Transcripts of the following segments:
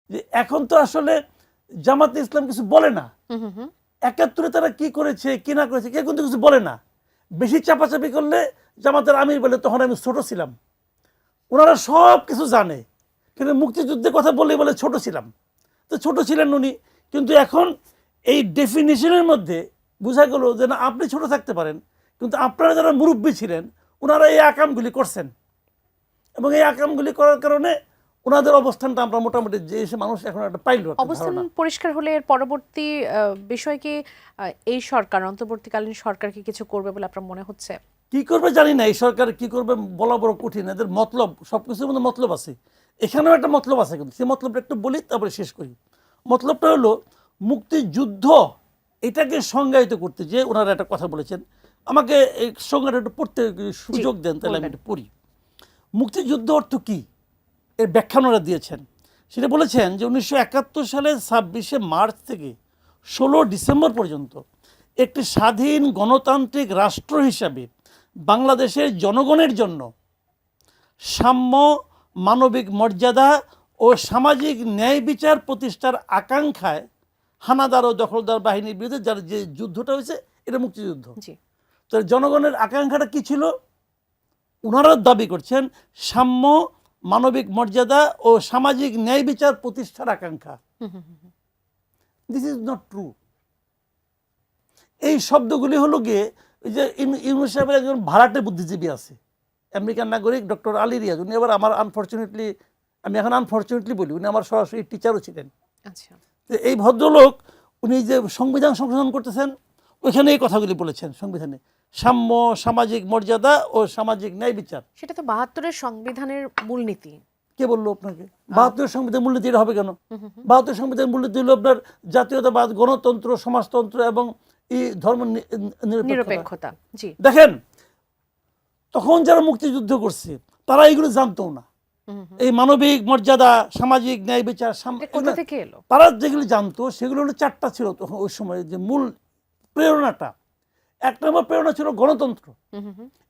যে এখন তো আসলে জামাতে ইসলাম কিছু বলে না, ৭১ তারা কি করেছে কি না করেছে কেউ কিন্তু কিছু বলে না। বেশি চাপাচাপি করলে জামাতের আমির বলে তখন আমি ছোট ছিলাম, ওনারা সব কিছু জানে, কিন্তু মুক্তিযুদ্ধের কথা বললেই বলে ছোট ছিলাম। তো ছোট ছিলেন উনি, কিন্তু এখন এই ডেফিনিশনের মধ্যে বোঝা গেল যে না, আপনি ছোট থাকতে পারেন, কিন্তু আপনারা যারা মুরব্বী ছিলেন ওনারা এই আকামগুলি করছেন, এবং এই আকামগুলি করার কারণে ওনাদের অবস্থানটা আমরা মোটামুটি যে মানুষ এখন একটা পাইল। অবস্থান পরিষ্কার হলে এর পরবর্তী বিষয় কি এই সরকার, অন্তর্বর্তীকালীন সরকার কি কিছু করবে বলে আপনার মনে হচ্ছে? কি করবে জানি না, এই সরকার কি করবে বলা বড় কঠিন। এদের মতলব, সবকিছুর মধ্যে মতলব আছে, এখানেও একটা মতলব আছে, কিন্তু সেই মতলবটা একটু বলি তারপরে শেষ করি। মতলবটা হলো মুক্তিযুদ্ধ এটাকে সংজ্ঞায়িত করতে, যে ওনারা একটা কথা বলেছেন, আমাকে এই সংজ্ঞাটা একটু পড়তে সুযোগ দেন, তাহলে আমি একটু পড়ি। মুক্তিযুদ্ধ অর্থ কি এর ব্যাখ্যা ওনারা দিয়েছেন। সেটা বলেছেন যে 1971 সালের 26শে মার্চ থেকে 16 ডিসেম্বর পর্যন্ত একটি স্বাধীন গণতান্ত্রিক রাষ্ট্র হিসাবে বাংলাদেশের জনগণের জন্য সাম্য, মানবিক মর্যাদা ও সামাজিক ন্যায় বিচার প্রতিষ্ঠার আকাঙ্ক্ষায় হানাদার ও দখলদার বাহিনীর বিরুদ্ধে যার যে যুদ্ধটা হয়েছে এটা মুক্তিযুদ্ধ। তো জনগণের আকাঙ্ক্ষাটা কি ছিল? ওনারা দাবি করছেন সাম্য, মানবিক মর্যাদা ও সামাজিক ন্যায় বিচার প্রতিষ্ঠার আকাঙ্ক্ষা। This is not true. এই শব্দগুলি হলো গিয়ে ওই যে ইউনূস সাহেবের একজন ভাড়াটে বুদ্ধিজীবী আছে, আমেরিকান নাগরিক ডক্টর আলী রিয়াজ, উনি আবার আমার আনফর্চুনেটলি, আমি এখন আনফর্চুনেটলি বলি, উনি আমার সরাসরি টিচারও ছিলেন। আচ্ছা, তো এই ভদ্রলোক উনি যে সংবিধান সংশোধন করতেছেন ওইখানে এই কথাগুলি বলেছেন, সংবিধানে সাম্য, সামাজিক মর্যাদা ও সামাজিক ন্যায় বিচার। সেটা তো ৭২-এর সংবিধানের মূলনীতি। কে বললো আপনাকে ৭২ সংবিধান মূলনীতি এটা হবে কেন? ৭২ সংবিধান মূলনীতি হলো আপনার জাতীয়তাবাদ, গণতন্ত্র, সমাজতন্ত্র এবং এই ধর্ম নিরপেক্ষতা। দেখেন, তখন যারা মুক্তিযুদ্ধ করছে তারা এইগুলো জানতো না, এই মানবিক মর্যাদা, সামাজিক ন্যায় বিচার তারা যেগুলো জানতো সেগুলো হলো 4টা ছিল তখন ওই সময় যে মূল প্রেরণাটা। 1 নম্বর প্রেরণা ছিল গণতন্ত্র।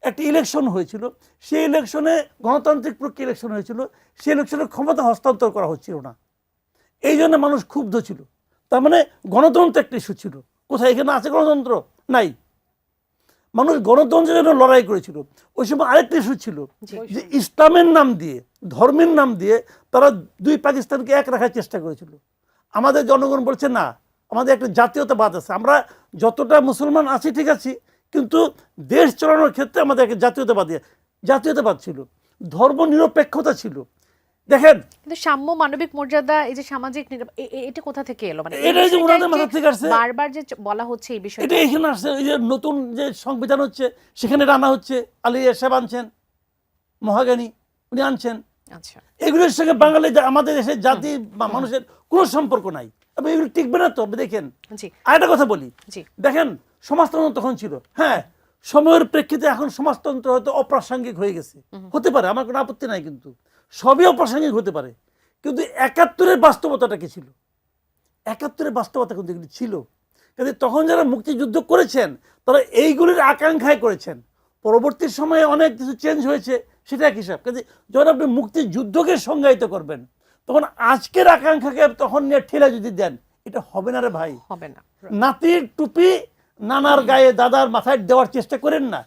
একটা ইলেকশন হয়েছিল, সেই ইলেকশনে গণতান্ত্রিক প্রক্রিয়া ইলেকশন হয়েছিল, সেই ইলেকশনে ক্ষমতা হস্তান্তর করা হচ্ছিল না, এই জন্য মানুষ ক্ষুব্ধ ছিল। তার মানে গণতন্ত্র একটা ইস্যু ছিল। কোথায় এখানে আছে গণতন্ত্র? নাই। মানুষ গণতন্ত্রের জন্য লড়াই করেছিল। ওই সময় আরেকটা ইস্যু ছিল যে ইসলামের নাম দিয়ে, ধর্মের নাম দিয়ে তারা 2 পাকিস্তানকে এক রাখার চেষ্টা করেছিল। আমাদের জনগণ বলছে না, আমাদের একটা জাতীয়তাবাদ আছে, আমরা যতটা মুসলমান আছি ঠিক আছি, কিন্তু দেশ চালানোর ক্ষেত্রে আমাদের একটা জাতীয়তাবাদ ছিল, ধর্ম নিরপেক্ষতা ছিল। দেখেন, কিন্তু সাম্য, মানবিক মর্যাদা, এই যে সামাজিক এটা কোথা থেকে এলো? মানে এটা যে ওনাদের মাথা থেকে আসছে, বারবার যে বলা হচ্ছে এই বিষয়টা, এটা এখানে আসছে। এই যে নতুন যে সংবিধান হচ্ছে সেখানে রানা হচ্ছে, আলী সাহেব আনছেন, মহাজ্ঞানী উনি আনছেন। আচ্ছা, এগুলোর সঙ্গে বাঙালি আমাদের দেশের জাতি বা মানুষের কোনো সম্পর্ক নাই, এবং এগুলো টিকবে না তো। দেখেন, আরেকটা কথা বলি, দেখেন সমাজতন্ত্র তখন ছিল, হ্যাঁ সময়ের প্রেক্ষিতে এখন সমাজতন্ত্র হয়তো অপ্রাসঙ্গিক হয়ে গেছে, হতে পারে, আমার কোনো আপত্তি নাই, কিন্তু সবই অপ্রাসঙ্গিক হতে পারে। কিন্তু ৭১-এর বাস্তবতাটা কি ছিল? ৭১-এর বাস্তবতা কিন্তু এগুলি ছিল। কিন্তু তখন যারা মুক্তিযুদ্ধ করেছেন তারা এইগুলির আকাঙ্ক্ষায় করেছেন। পরবর্তী সময়ে অনেক কিছু চেঞ্জ হয়েছে, সেটা এক হিসাব। কিন্তু যখন আপনি মুক্তিযুদ্ধকে সংজ্ঞায়িত করবেন তখন আজকের আকাঙ্ক্ষাকে তখন নিয়ে ঠেলা যদি দেন, এটা হবে না রে ভাই, হবে না। নাতির টুপি নানার গায়ে, দাদার মাথায় দেওয়ার চেষ্টা করেন না।